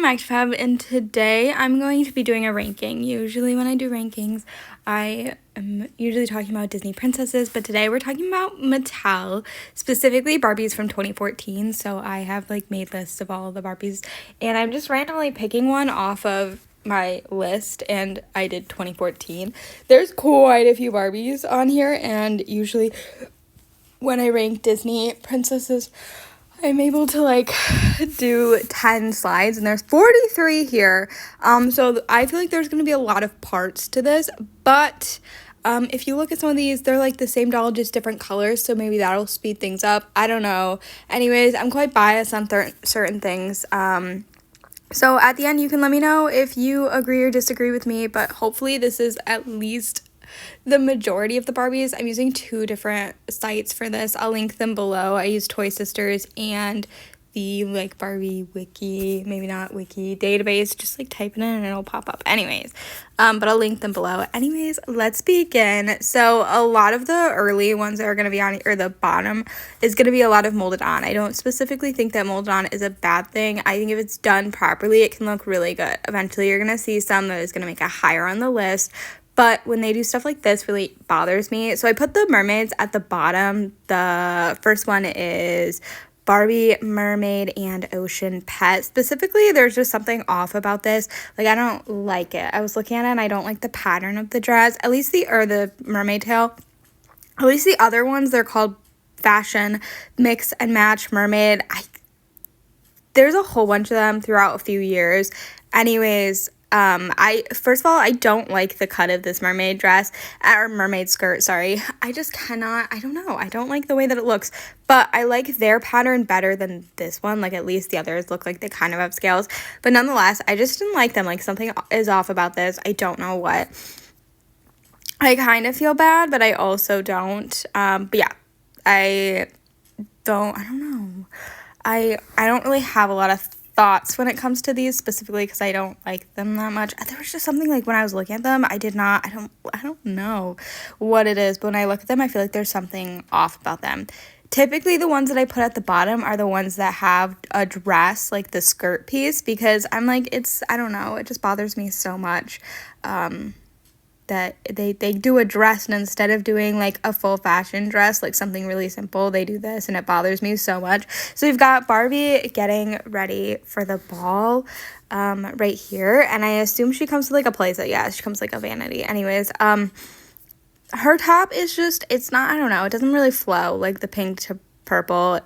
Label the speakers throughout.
Speaker 1: I'm ActiveFab, and today I'm going to be doing a ranking. Usually when I do rankings, I am usually talking about Disney princesses, but today we're talking about Mattel, specifically Barbies from 2014. So I have made lists of all of the Barbies, and I'm just randomly picking one off of my list, and I did 2014. There's quite a few Barbies on here, and usually when I rank Disney princesses, I'm able to do 10 slides, and there's 43 here. So I feel like there's going to be a lot of parts to this, but if you look at some of these, they're the same doll, just different colors, so maybe that'll speed things up. I don't know. Anyways, I'm quite biased on certain things. So at the end, you can let me know if you agree or disagree with me, but hopefully this is at least the majority of the Barbies. I'm using 2 different sites for this. I'll link them below. I use Toy Sisters and the Barbie wiki, maybe not wiki, database. Just type it in and it'll pop up. Anyways, but I'll link them below. Anyways, let's begin. So a lot of the early ones that are going to be on, or the bottom, is going to be a lot of molded on. I don't specifically think that molded on is a bad thing. I think if it's done properly, it can look really good. Eventually, you're going to see some that is going to make it higher on the list. But when they do stuff like this, really bothers me. So I put the mermaids at the bottom. The first one is Barbie, Mermaid, and Ocean Pet. Specifically, there's just something off about this. I don't like it. I was looking at it, and I don't like the pattern of the dress. At least the mermaid tail. At least the other ones, they're called Fashion, Mix and Match, Mermaid. There's a whole bunch of them throughout a few years. Anyways, first of all, I don't like the cut of this mermaid dress, or mermaid skirt, sorry. I don't know. I don't like the way that it looks, but I like their pattern better than this one. At least the others look like they kind of have scales, but nonetheless, I just didn't like them. Something is off about this. I don't know what. I kind of feel bad, but I also don't. But yeah, I don't know. I don't really have a lot of thoughts when it comes to these, specifically because I don't like them that much. There was just something when I was looking at them, I don't know what it is, but when I look at them, I feel like there's something off about them. Typically, the ones that I put at the bottom are the ones that have a dress, the skirt piece, because I'm I don't know, it just bothers me so much. That they do a dress, and instead of doing a full fashion dress, something really simple, they do this, and it bothers me so much. So we've got Barbie getting ready for the ball right here, and I assume she comes with a playset. Yeah, she comes a vanity. Anyways, her top is just, it's not, I don't know, it doesn't really flow the pink to purple.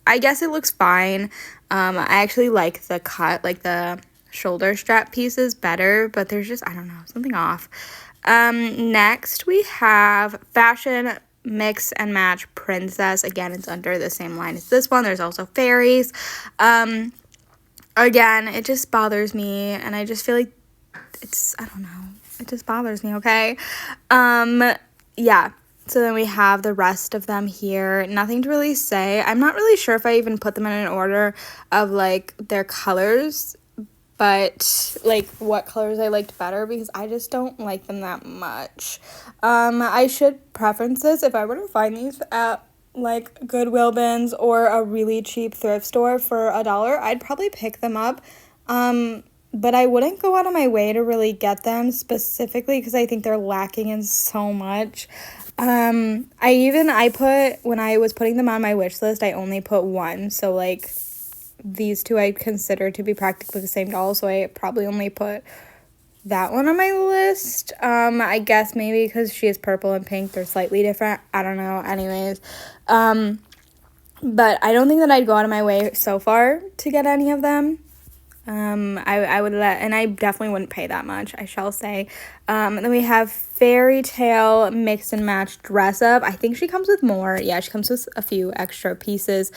Speaker 1: I guess it looks fine. I actually like the cut, the shoulder strap pieces better, but there's just, I don't know, something off. Next we have Fashion, Mix and Match, Princess. Again, it's under the same line as this one. There's also fairies. Again, it just bothers me, and I just feel like I don't know, it just bothers me. Okay. Yeah, so then we have the rest of them here. Nothing to really say. I'm not really sure if I even put them in an order of their colors, but what colors I liked better, because I just don't like them that much. I should preference this. If I were to find these at Goodwill bins or a really cheap thrift store for $1, I'd probably pick them up. But I wouldn't go out of my way to really get them, specifically because I think they're lacking in so much. When I was putting them on my wish list, I only put one, so these 2 I consider to be practically the same doll, so I probably only put that one on my list. I guess maybe because she is purple and pink, they're slightly different. I don't know. Anyways, but I don't think that I'd go out of my way so far to get any of them. I would and I definitely wouldn't pay that much, I shall say. And then we have Fairy Tale Mix and Match Dress Up. I think she comes with more. Yeah, she comes with a few extra pieces.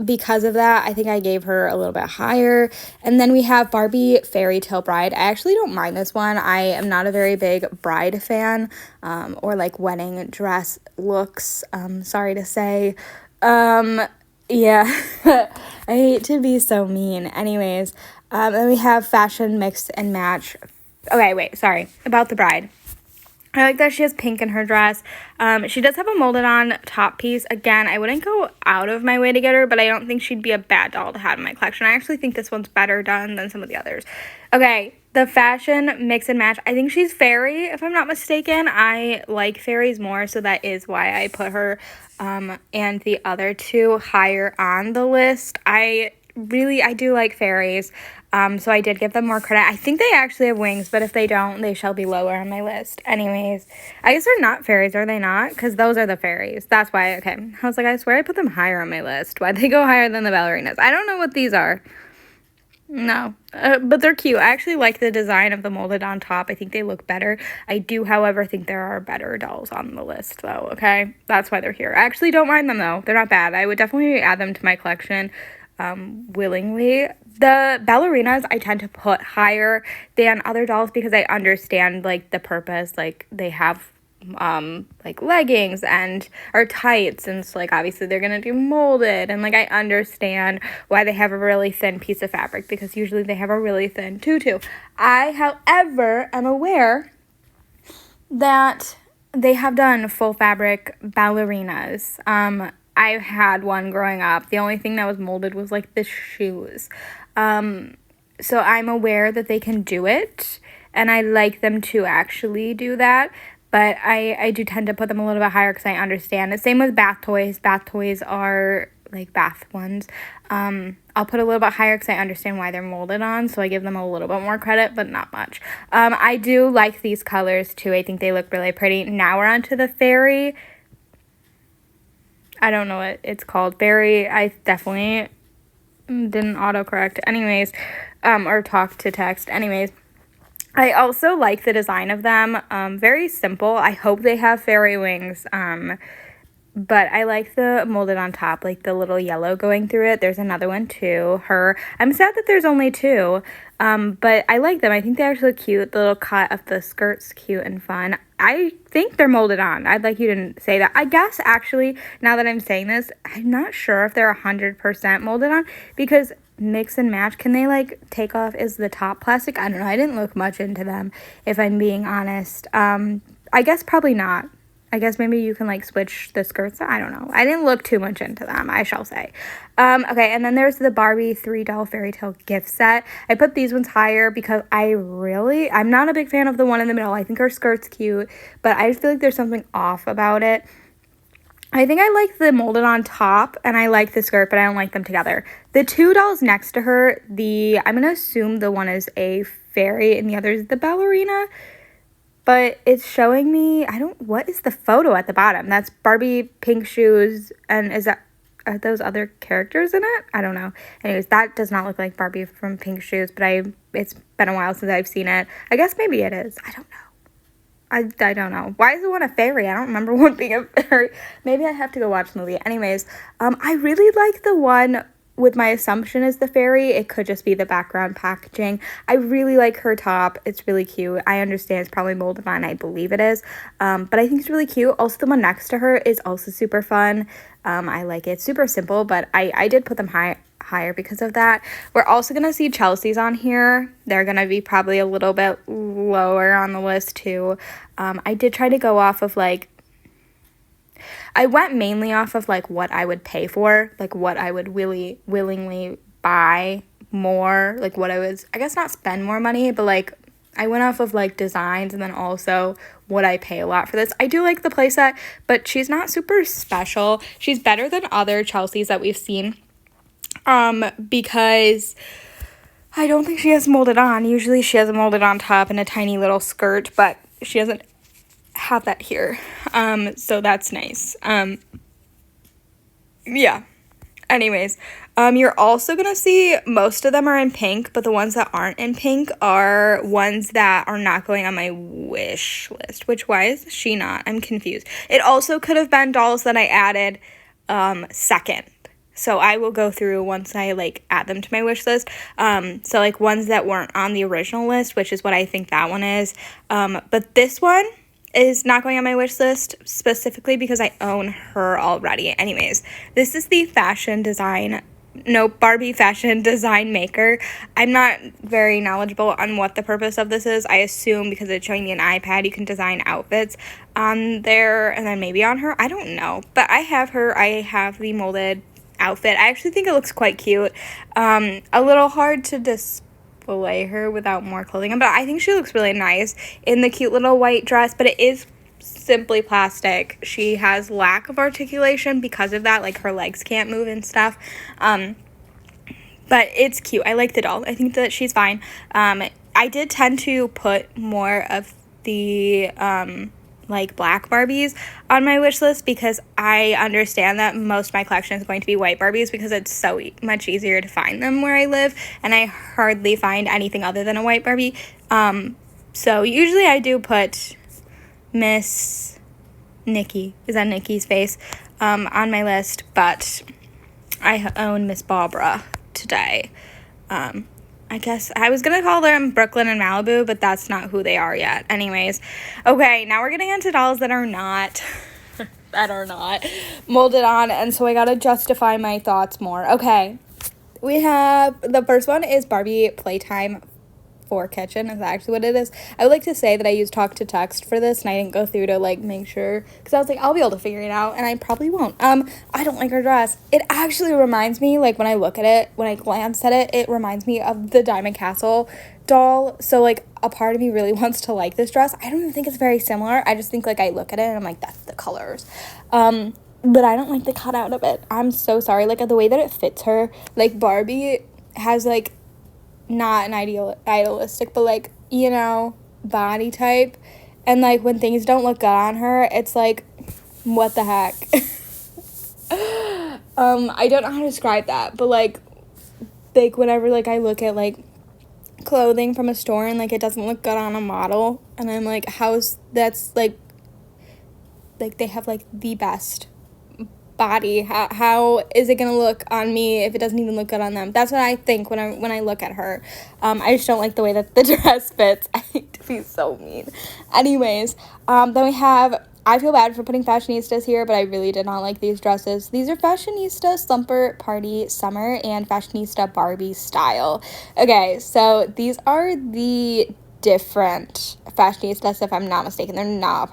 Speaker 1: Because of that, I think I gave her a little bit higher. And then we have Barbie Fairy Tale Bride. I actually don't mind this one. I am not a very big bride fan, or wedding dress looks, sorry to say. Yeah, I hate to be so mean. Anyways, then we have Fashion, Mix and Match. Okay, wait, sorry, about the bride. I like that she has pink in her dress. She does have a molded on top piece. Again, I wouldn't go out of my way to get her, but I don't think she'd be a bad doll to have in my collection. I actually think this one's better done than some of the others. Okay, the fashion mix and match. I think she's fairy, if I'm not mistaken. I like fairies more, so that is why I put her and the other two higher on the list. I do like fairies. So I did give them more credit. I think they actually have wings, but if they don't, they shall be lower on my list. Anyways, I guess they're not fairies, are they not? Because those are the fairies. That's why, okay. I was like, I swear I put them higher on my list. Why'd they go higher than the ballerinas? I don't know what these are. No, but they're cute. I actually like the design of the molded on top. I think they look better. I do, however, think there are better dolls on the list, though, okay? That's why they're here. I actually don't mind them, though. They're not bad. I would definitely add them to my collection willingly. The ballerinas I tend to put higher than other dolls because I understand, like, the purpose. Like, they have like leggings and or tights, and so like obviously they're gonna do molded, and like I understand why they have a really thin piece of fabric because usually they have a really thin tutu. I, however, am aware that they have done full fabric ballerinas. I had one growing up. The only thing that was molded was like the shoes. So I'm aware that they can do it, and I like them to actually do that. But I do tend to put them a little bit higher because I understand. The same with bath toys. Bath toys are like bath ones. I'll put a little bit higher because I understand why they're molded on. So I give them a little bit more credit, but not much. I do like these colors too. I think they look really pretty. Now we're on to the fairy. I don't know what it's called. Fairy. I definitely didn't autocorrect. Anyways, or talk to text. Anyways. I also like the design of them. Very simple. I hope they have fairy wings. But I like the molded on top, like the little yellow going through it. There's another one too. Her. I'm sad that there's only two. But I like them. I think they actually look cute. The little cut of the skirt's cute and fun. I think they're molded on. I'd like you to say that. I guess actually, now that I'm saying this, I'm not sure if they're 100% molded on because mix and match, can they like take off, is the top plastic? I don't know. I didn't look much into them, if I'm being honest. I guess probably not. I guess maybe you can like switch the skirts. I don't know. I didn't look too much into them, I shall say. Okay, and then there's the Barbie 3-doll fairy tale gift set. I put these ones higher because I'm not a big fan of the one in the middle. I think her skirt's cute, but I just feel like there's something off about it. I think I like the molded on top and I like the skirt, but I don't like them together. The two dolls next to her, I'm going to assume the one is a fairy and the other is the ballerina, but it's showing me, what is the photo at the bottom? That's Barbie pink shoes, and are those other characters in it? I don't know. Anyways, that does not look like Barbie from Pink Shoes, but it's been a while since I've seen it. I guess maybe it is. I don't know. I don't know. Why is the one a fairy? I don't remember one being a fairy. Maybe I have to go watch the movie. Anyways, I really like the one with my assumption is the fairy. It could just be the background packaging. I really like her top. It's really cute. I understand it's probably molded on. I believe it is. But I think it's really cute. Also, the one next to her is also super fun. I like it. Super simple, but I did put them higher because of that. We're also going to see Chelsea's on here. They're going to be probably a little bit lower on the list too. I did try to go off of I went mainly off of like what I would pay for, like what I would willingly buy more, like what I guess not spend more money, but like I went off of like designs and then also would I pay a lot for this. I do like the playset, but she's not super special. She's better than other Chelsea's that we've seen. Because I don't think she has molded on. Usually she has a molded on top and a tiny little skirt, but she doesn't have that here. So that's nice. Yeah. Anyways, you're also gonna see most of them are in pink, but the ones that aren't in pink are ones that are not going on my wish list. Why is she not? I'm confused. It also could have been dolls that I added second. So I will go through once I like add them to my wish list. So like ones that weren't on the original list, which is what I think that one is. But this one is not going on my wish list specifically because I own her already. Anyways, this is the fashion design Barbie fashion design maker. I'm not very knowledgeable on what the purpose of this is. I assume because it's showing me an iPad, you can design outfits on there and then maybe on her. I don't know. But I have her. I have the molded outfit. I actually think it looks quite cute. A little hard to display her without more clothing on, but I think she looks really nice in the cute little white dress, but it is simply plastic. She has lack of articulation because of that, like her legs can't move and stuff, but it's cute. I like the doll. I think that she's fine. I did tend to put more of the like black Barbies on my wish list because I understand that most of my collection is going to be white Barbies because it's so much easier to find them where I live, and I hardly find anything other than a white Barbie. So usually I do put Miss Nikki, is that Nikki's face, on my list, but I own Miss Barbara today. I guess I was gonna call them Brooklyn and Malibu, but that's not who they are yet. Anyways, okay, now we're getting into dolls that are not molded on, and so I gotta justify my thoughts more. Okay, we have the first one is Barbie Playtime for Kitchen. Is actually what it is. I would like to say that I used talk to text for this and I didn't go through to like make sure, because I was like, I'll be able to figure it out, and I probably won't. I don't like her dress. It actually reminds me, like when I look at it, when I glance at it, it reminds me of the Diamond Castle doll. So like a part of me really wants to like this dress. I don't even think it's very similar. I just think like I look at it and I'm like, that's the colors. But I don't like the cutout of it. I'm so sorry. Like the way that it fits her, like Barbie has like not an idealistic, but like, you know, body type, and like when things don't look good on her, it's like, what the heck. I don't know how to describe that, but like whenever like I look at like clothing from a store and like it doesn't look good on a model, and I'm like, that's like they have like the best body. How is it gonna look on me if it doesn't even look good on them? That's what I think when I look at her. I just don't like the way that the dress fits. I hate to be so mean. Anyways, then we have, I feel bad for putting fashionistas here, but I really did not like these dresses. These are fashionista slumber party summer and fashionista Barbie style. Okay, so these are the different fashionistas, if I'm not mistaken. They're not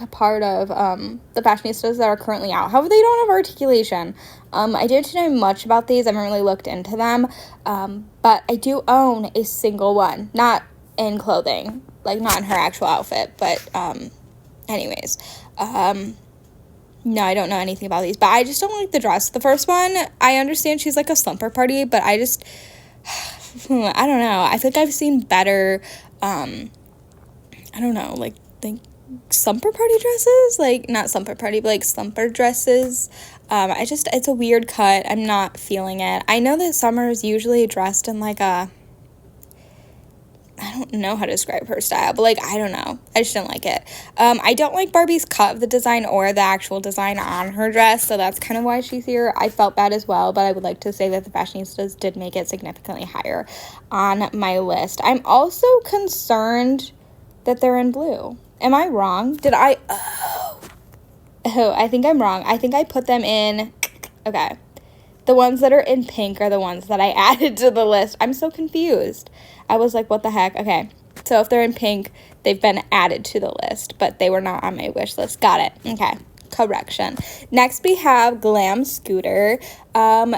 Speaker 1: a part of the fashionistas that are currently out. However, they don't have articulation. I didn't know much about these. I haven't really looked into them. But I do own a single one. Not in clothing. Like, not in her actual outfit. But, anyways. No, I don't know anything about these. But I just don't like the dress. The first one, I understand she's like a slumber party. But I just, I don't know. I think I've seen better, I don't know, like slumber party dresses, like not slumber party, but like slumber dresses. It's a weird cut. I'm not feeling it. I know that Summer is usually dressed in like I don't know how to describe her style, but like, I don't know. I just didn't like it. I don't like Barbie's cut of the design or the actual design on her dress, so that's kind of why she's here. I felt bad as well, but I would like to say that the fashionistas did make it significantly higher on my list. I'm also concerned that they're in blue. Am I wrong? I think I'm wrong. I think I put them in, okay. The ones that are in pink are the ones that I added to the list. I'm so confused. I was like, what the heck? Okay. So if they're in pink, they've been added to the list, but they were not on my wish list. Got it. Okay. Correction. Next, we have Glam Scooter.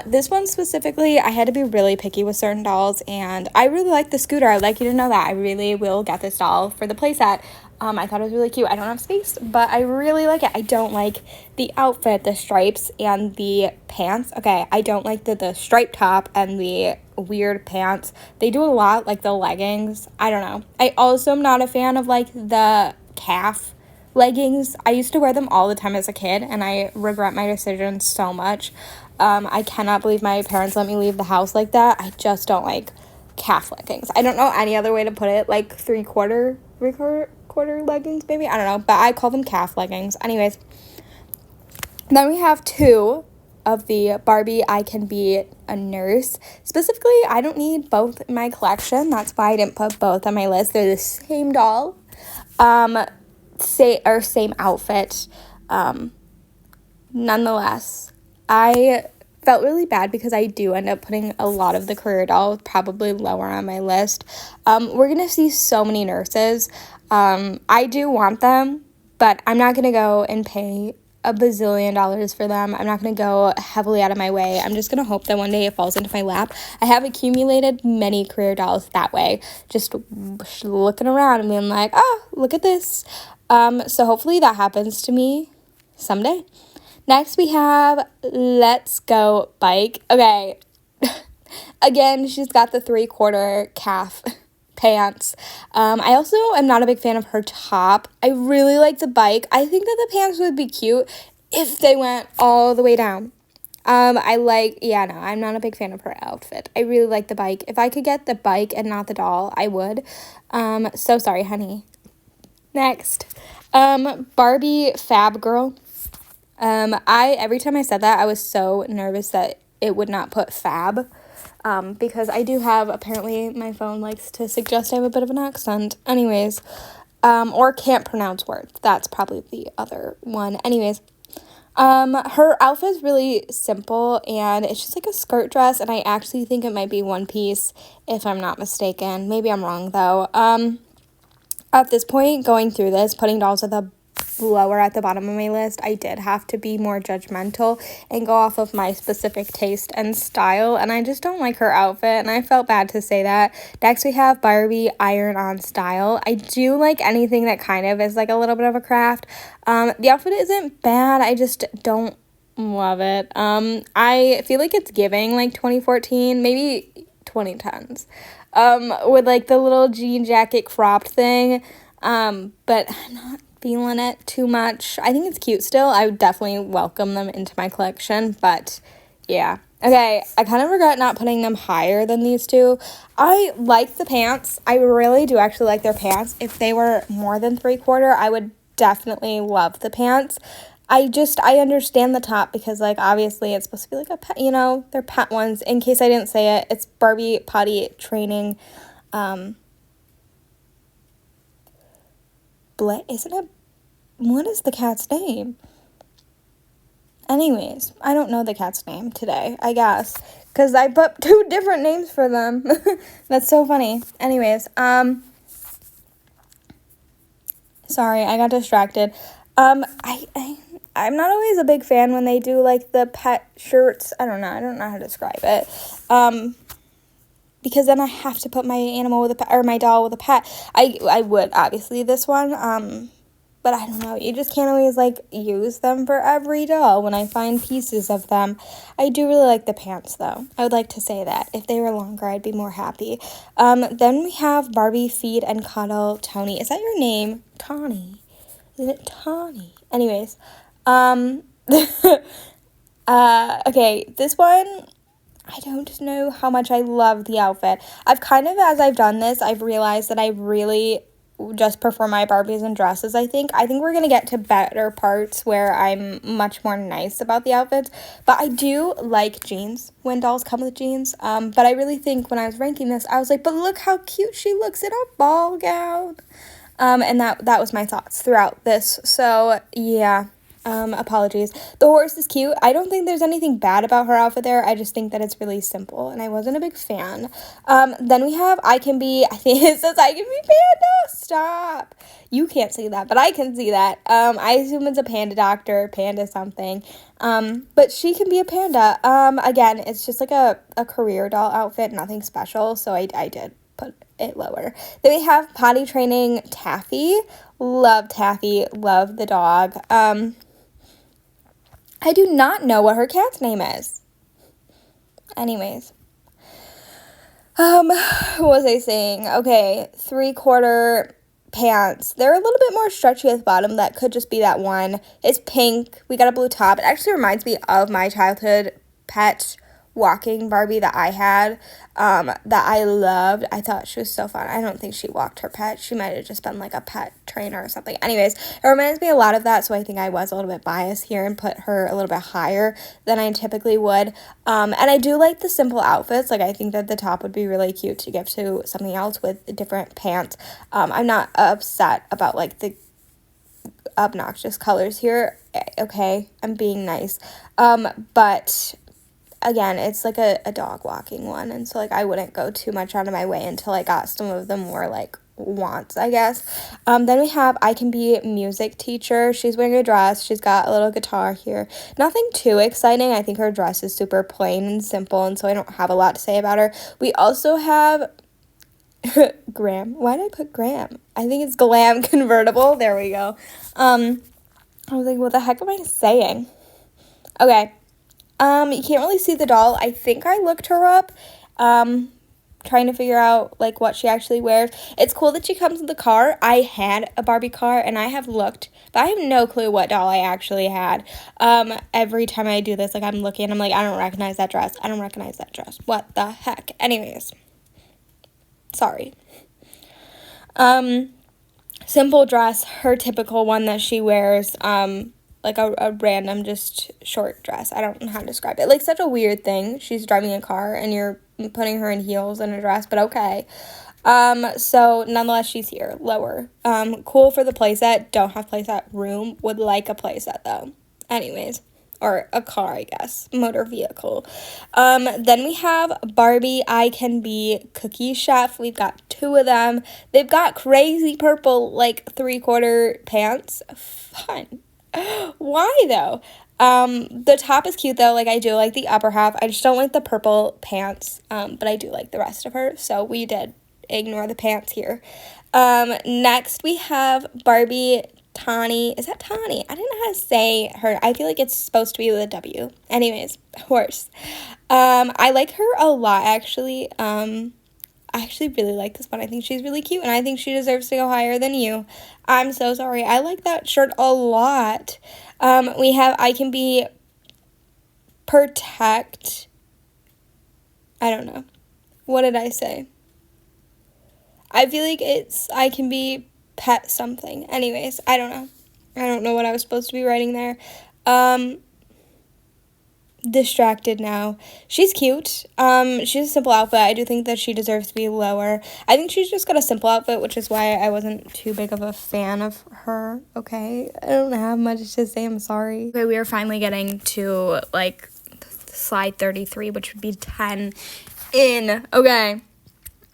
Speaker 1: This one specifically, I had to be really picky with certain dolls, and I really like the scooter. I'd like you to know that. I really will get this doll for the playset. I thought it was really cute. I don't have space, but I really like it. I don't like the outfit, the stripes, and the pants. Okay, I don't like the striped top and the weird pants. They do a lot, like the leggings. I don't know. I also am not a fan of, like, the calf leggings. I used to wear them all the time as a kid, and I regret my decision so much. I cannot believe my parents let me leave the house like that. I just don't like calf leggings. I don't know any other way to put it, like three-quarter leggings, maybe? I don't know, but I call them calf leggings. Anyways, then we have two of the Barbie I Can Be a Nurse. Specifically, I don't need both in my collection. That's why I didn't put both on my list. They're the same doll, same outfit. Nonetheless, I felt really bad because I do end up putting a lot of the career dolls probably lower on my list. We're going to see so many nurses. I do want them, but I'm not going to go and pay a bazillion dollars for them. I'm not going to go heavily out of my way. I'm just going to hope that one day it falls into my lap. I have accumulated many career dolls that way, just looking around and being like, oh, look at this. So hopefully that happens to me someday. Next, we have Let's Go Bike. Okay, again, she's got the 3/4 calf pants. I also am not a big fan of her top. I really like the bike. I think that the pants would be cute if they went all the way down. No, I'm not a big fan of her outfit. I really like the bike. If I could get the bike and not the doll, I would. So sorry, honey. Next, Barbie Fab Girl. Every time I said that, I was so nervous that it would not put fab, because I do have, apparently my phone likes to suggest I have a bit of an accent. Anyways, or can't pronounce words. That's probably the other one. Anyways, her outfit is really simple, and it's just like a skirt dress, and I actually think it might be one piece, if I'm not mistaken. Maybe I'm wrong, though. At this point, going through this, putting dolls at the lower at the bottom of my list, I did have to be more judgmental and go off of my specific taste and style, and I just don't like her outfit, and I felt bad to say that. Next, we have Barbie Iron On Style. I do like anything that kind of is like a little bit of a craft. The outfit isn't bad, I just don't love it. I feel like it's giving like 2014, maybe 2010s, with like the little jean jacket cropped thing, but I'm not feeling it too much. I think it's cute still. I would definitely welcome them into my collection, but yeah. Okay, I kind of regret not putting them higher than these two. I like the pants. I really do actually like their pants. If they were more than 3/4, I would definitely love the pants. I understand the top because, like, obviously it's supposed to be like a pet, they're pet ones. In case I didn't say it, it's Barbie Potty Training, isn't it? What is the cat's name? Anyways, I don't know the cat's name today, I guess, because I put 2 different names for them. That's so funny. Anyways, sorry, I got distracted. I'm not always a big fan when they do, like, the pet shirts. I don't know how to describe it. Because then I have to put my animal with a pet, or my doll with a pet. I would, obviously, this one, but I don't know, you just can't always, like, use them for every doll when I find pieces of them. I do really like the pants, though. I would like to say that. If they were longer, I'd be more happy. Then we have Barbie Feed and Cuddle Tony. Is that your name? Tawny. Is it Tawny? Anyways, okay, this one, I don't know how much I love the outfit. As I've done this, I've realized that I really just prefer my Barbies and dresses, I think. I think we're going to get to better parts where I'm much more nice about the outfits. But I do like jeans when dolls come with jeans. But I really think when I was ranking this, I was like, but look how cute she looks in a ball gown. And that was my thoughts throughout this. So, yeah. Apologies. The horse is cute. I don't think there's anything bad about her outfit there. I just think that it's really simple, and I wasn't a big fan. Then we have I think it says I Can Be Panda. Stop. You can't see that, but I can see that. I assume it's a panda doctor, panda something. But she can be a panda. Again, it's just like a career doll outfit, nothing special, so I did put it lower. Then we have Potty Training Taffy. Love Taffy. Love the dog. I do not know what her cat's name is. Anyways. What was I saying? Okay, 3/4 pants. They're a little bit more stretchy at the bottom. That could just be that one. It's pink. We got a blue top. It actually reminds me of my childhood pet walking Barbie that I had, that I loved. I thought she was so fun. I don't think she walked her pet. She might have just been like a pet trainer or something. Anyways, it reminds me a lot of that, so I think I was a little bit biased here and put her a little bit higher than I typically would. And I do like the simple outfits. Like, I think that the top would be really cute to give to something else with different pants. I'm not upset about, like, the obnoxious colors here. Okay, I'm being nice. But again, it's like a dog walking one, and so like I wouldn't go too much out of my way until I got some of the more like wants, I guess. Then we have I Can Be Music Teacher. She's wearing a dress. She's got a little guitar here. Nothing too exciting. I think her dress is super plain and simple, and so I don't have a lot to say about her. We also have Graham. Why did I put Graham? I think it's Glam Convertible. There we go. I was like, what the heck am I saying? Okay. You can't really see the doll. I think I looked her up, trying to figure out, like, what she actually wears. It's cool that she comes in the car. I had a Barbie car, and I have looked, but I have no clue what doll I actually had. Every time I do this, like, I'm looking, I'm like, I don't recognize that dress. I don't recognize that dress. What the heck? Anyways. Sorry. Simple dress, her typical one that she wears, like a random just short dress. I don't know how to describe it. Like, such a weird thing. She's driving a car and you're putting her in heels and a dress, but okay. So nonetheless, she's here, lower. Cool for the playset. Don't have playset room. Would like a playset though. Anyways. Or a car, I guess, motor vehicle. Then we have Barbie I Can Be Cookie Chef. We've got 2 of them. They've got crazy purple, like, 3/4 pants. Fun. Why, though? The top is cute, though. Like, I do like the upper half. I just don't like the purple pants, but I do like the rest of her, so we did ignore the pants here. Next, we have Barbie Tawny. Is that Tawny? I don't know how to say her. I feel like it's supposed to be with a W. Anyways, horse. I like her a lot, actually. I actually really like this one. I think she's really cute, and I think she deserves to go higher than you. I'm so sorry. I like that shirt a lot. We have I Can Be Protect. I don't know. What did I say? I feel like it's I Can Be Pet something. Anyways, I don't know. I don't know what I was supposed to be writing there. Distracted now. She's cute. She's a simple outfit. I do think that she deserves to be lower. I think she's just got a simple outfit, which is why I wasn't too big of a fan of her. Okay, I don't have much to say. I'm sorry. Okay, we are finally getting to, like, slide 33, which would be 10 in. Okay,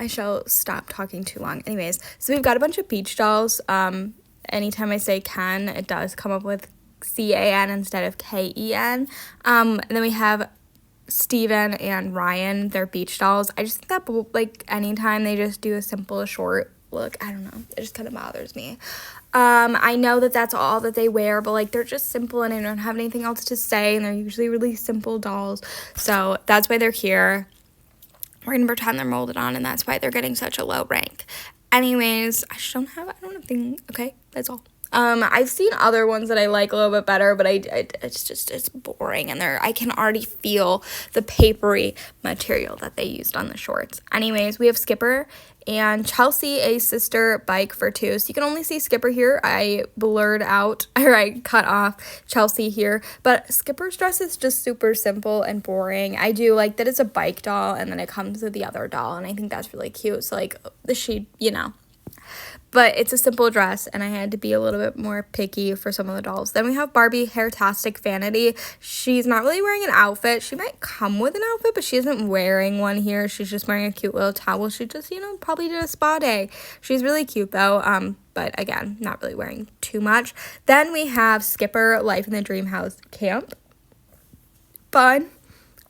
Speaker 1: I shall stop talking too long. Anyways, so we've got a bunch of beach dolls. Anytime I say Ken, it does come up with CAN instead of KEN. And then we have Steven and Ryan. They're beach dolls. I just think that, like, anytime they just do a simple short look, I don't know, it just kind of bothers me. I know that that's all that they wear, but, like, they're just simple and I don't have anything else to say, and they're usually really simple dolls, so that's why they're here. We're gonna pretend they're molded on, and that's why they're getting such a low rank. Anyways, I don't have thing. Okay, that's all. I've seen other ones that I like a little bit better, but it's boring, and I can already feel the papery material that they used on the shorts. Anyways, we have Skipper and Chelsea, a sister bike for 2. So you can only see Skipper here. I blurred out, or I cut off Chelsea here, but Skipper's dress is just super simple and boring. I do like that it's a bike doll, and then it comes with the other doll, and I think that's really cute. So, like, but it's a simple dress, and I had to be a little bit more picky for some of the dolls. Then we have Barbie Hairtastic Vanity. She's not really wearing an outfit. She might come with an outfit, but she isn't wearing one here. She's just wearing a cute little towel. She just, probably did a spa day. She's really cute, though, but again, not really wearing too much. Then we have Skipper, Life in the Dream House Camp. Fun.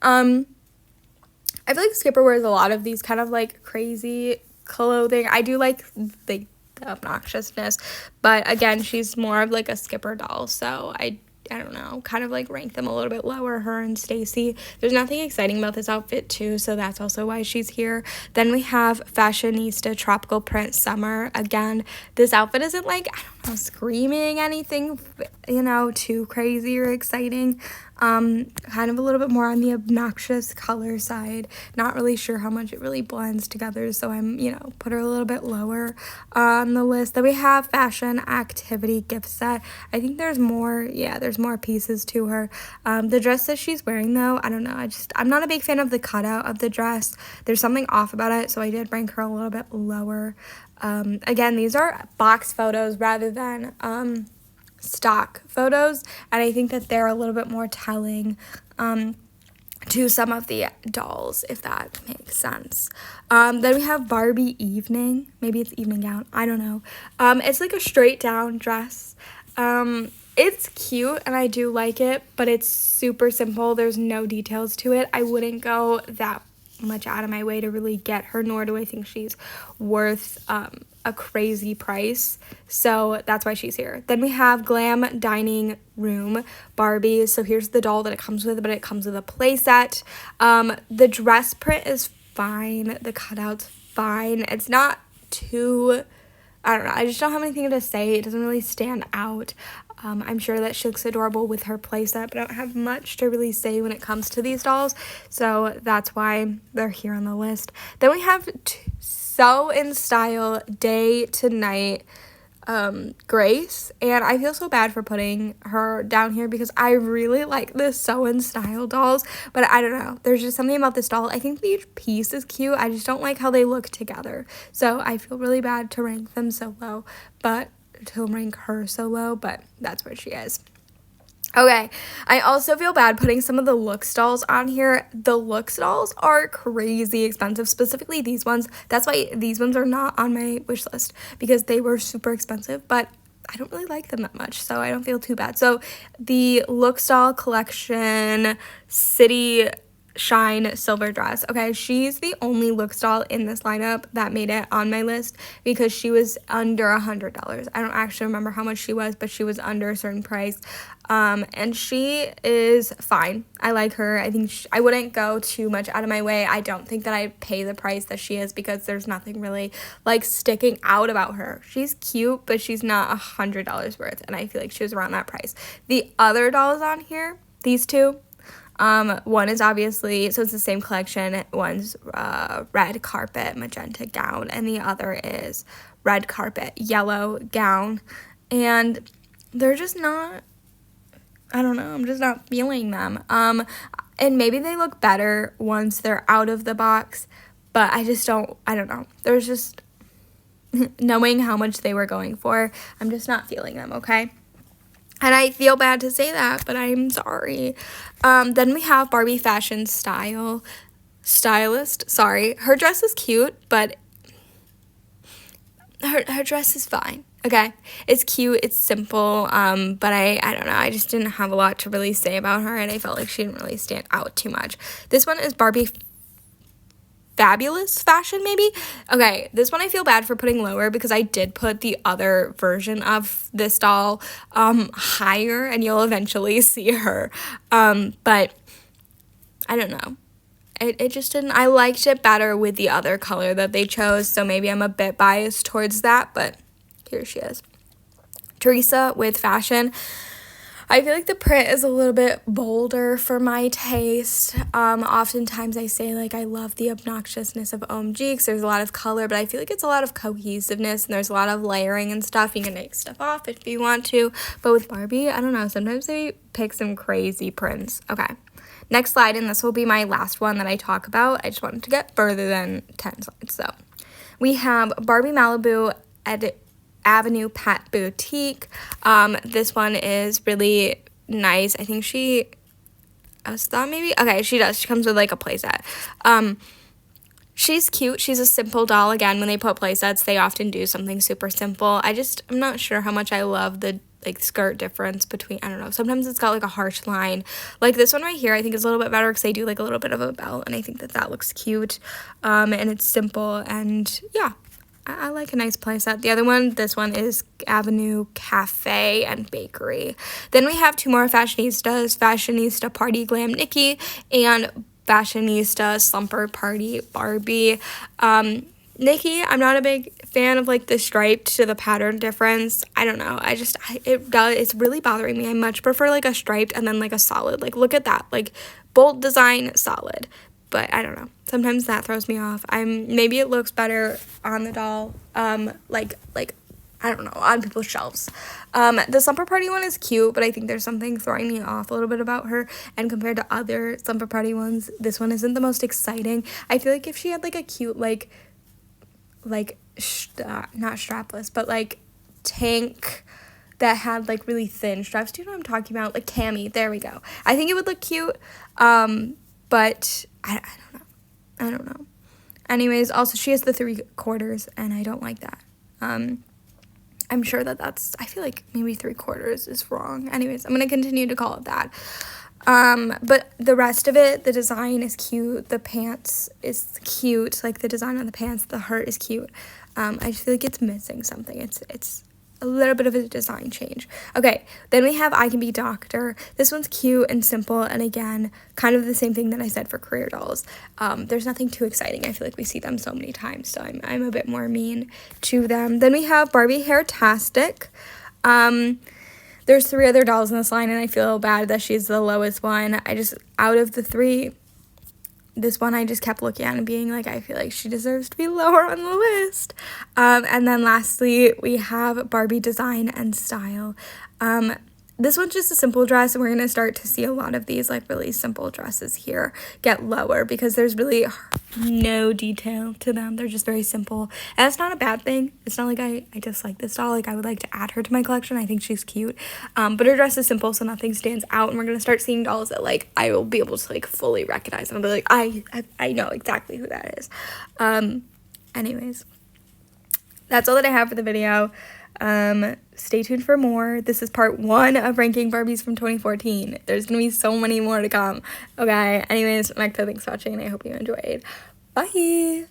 Speaker 1: I feel like Skipper wears a lot of these kind of, like, crazy clothing. I do like the obnoxiousness, but again, she's more of like a Skipper doll, so I don't know, kind of like rank them a little bit lower, her and Stacy. There's nothing exciting about this outfit too, so that's also why she's here. Then we have Fashionista Tropical Print Summer. Again, this outfit isn't like, I don't know, screaming anything, too crazy or exciting. Kind of a little bit more on the obnoxious color side. Not really sure how much it really blends together, so I'm, put her a little bit lower on the list. Then we have Fashion Activity Gift Set. I think there's more pieces to her. The dress that she's wearing, though, I don't know, I'm not a big fan of the cutout of the dress. There's something off about it, so I did rank her a little bit lower. Again, these are box photos rather than stock photos, and I think that they're a little bit more telling to some of the dolls, if that makes sense. Then we have Barbie Evening. Maybe it's evening gown. I don't know. It's like a straight down dress. It's cute and I do like it, but it's super simple. There's no details to it. I wouldn't go that much out of my way to really get her, nor do I think she's worth a crazy price. So that's why she's here. Then we have Glam Dining Room Barbie. So here's the doll that it comes with, but it comes with a play set. The dress print is fine. The cutout's fine. It's not too, I don't know. I just don't have anything to say. It doesn't really stand out. I'm sure that she looks adorable with her playset, but I don't have much to really say when it comes to these dolls, so that's why they're here on the list. Then we have So in Style Day to Night Grace, and I feel so bad for putting her down here because I really like the Sew in Style dolls, but I don't know, there's just something about this doll. I think each piece is cute. I just don't like how they look together, so I feel really bad to rank them so low, but to rank her so low, but that's where she is. Okay, I also feel bad putting some of the Looks dolls on here. The Looks dolls are crazy expensive, specifically these ones. That's why these ones are not on my wish list, because they were super expensive, but I don't really like them that much, so I don't feel too bad. So the Looks doll collection City Shine silver dress. Okay, she's the only Looks doll in this lineup that made it on my list because she was under $100. I don't actually remember how much she was, but she was under a certain price. And she is fine. I like her. I think I wouldn't go too much out of my way. I don't think that I'd pay the price that she is because there's nothing really like sticking out about her. She's cute, but she's not $100 worth, and I feel like she was around that price. The other dolls on here, these two, one is obviously, so it's the same collection. One's red carpet magenta gown, and the other is red carpet yellow gown, and they're just not, I don't know, I'm just not feeling them. And maybe they look better once they're out of the box, but I don't know. There's just, knowing how much they were going for, I'm just not feeling them, okay? And I feel bad to say that, but I'm sorry. Then we have Barbie Fashion Stylist. Sorry. Her dress is cute, but her dress is fine. Okay? It's cute. It's simple. But I don't know. I just didn't have a lot to really say about her, and I felt like she didn't really stand out too much. This one is Barbie Fabulous Fashion, maybe? Okay, this one I feel bad for putting lower because I did put the other version of this doll higher, and you'll eventually see her. But I don't know. It just didn't, I liked it better with the other color that they chose, so maybe I'm a bit biased towards that, but here she is. Teresa with Fashion. I feel like the print is a little bit bolder for my taste. Oftentimes I say, like, I love the obnoxiousness of OMG because there's a lot of color, but I feel like it's a lot of cohesiveness and there's a lot of layering and stuff. You can take stuff off if you want to. But with Barbie, I don't know. Sometimes they pick some crazy prints. Okay. Next slide, and this will be my last one that I talk about. I just wanted to get further than 10 slides. So we have Barbie Malibu Avenue Pet Boutique. This one is really nice. I think she thought maybe, okay, she does. She comes with like a playset. She's cute. She's a simple doll. Again, when they put playsets, they often do something super simple. I'm not sure how much I love the like skirt difference between, I don't know, sometimes it's got like a harsh line. Like this one right here, I think is a little bit better because they do like a little bit of a belt, and I think that looks cute. And it's simple, and yeah, I like a nice playset. The other one, this one is Avenue Cafe and Bakery. Then we have two more fashionistas, Fashionista Party Glam Nikki and Fashionista Slumber Party Barbie. Nikki, I'm not a big fan of like the striped to the pattern difference. I don't know. It's really bothering me. I much prefer like a striped and then like a solid. Like look at that. Like bold design, solid. But I don't know. Sometimes that throws me off. Maybe it looks better on the doll, like I don't know, on people's shelves. The Slumber Party one is cute, but I think there's something throwing me off a little bit about her. And compared to other Slumber Party ones, this one isn't the most exciting. I feel like if she had like a cute not strapless, but like tank that had like really thin straps. Do you know what I'm talking about? Like cami. There we go. I think it would look cute. But I don't know. I don't know. Anyways, also she has the 3/4 and I don't like that. I'm sure that's, I feel like maybe 3/4 is wrong. Anyways, I'm going to continue to call it that. But the rest of it, the design is cute. The pants is cute. Like the design on the pants, the heart is cute. I just feel like it's missing something. It's a little bit of a design change. Okay, then we have I Can Be Doctor. This one's cute and simple, and again, kind of the same thing that I said for career dolls. There's nothing too exciting. I feel like we see them so many times, so I'm a bit more mean to them. Then we have Barbie Hairtastic. There's 3 other dolls in this line, and I feel bad that she's the lowest one. Out of the 3, this one I just kept looking at and being like, I feel like she deserves to be lower on the list. And then lastly, we have Barbie Design and Style. This one's just a simple dress, and we're going to start to see a lot of these like really simple dresses here get lower because there's really no detail to them. They're just very simple. And that's not a bad thing. It's not like I dislike this doll. Like I would like to add her to my collection. I think she's cute. But her dress is simple, so nothing stands out. And we're going to start seeing dolls that like I will be able to like fully recognize. And I'll be like, I know exactly who that is. Anyways, that's all that I have for the video. Stay tuned for more. This is part 1 of ranking Barbies from 2014. There's gonna be so many more to come. Okay, anyways, Mecta, thanks for watching, and I hope you enjoyed. Bye!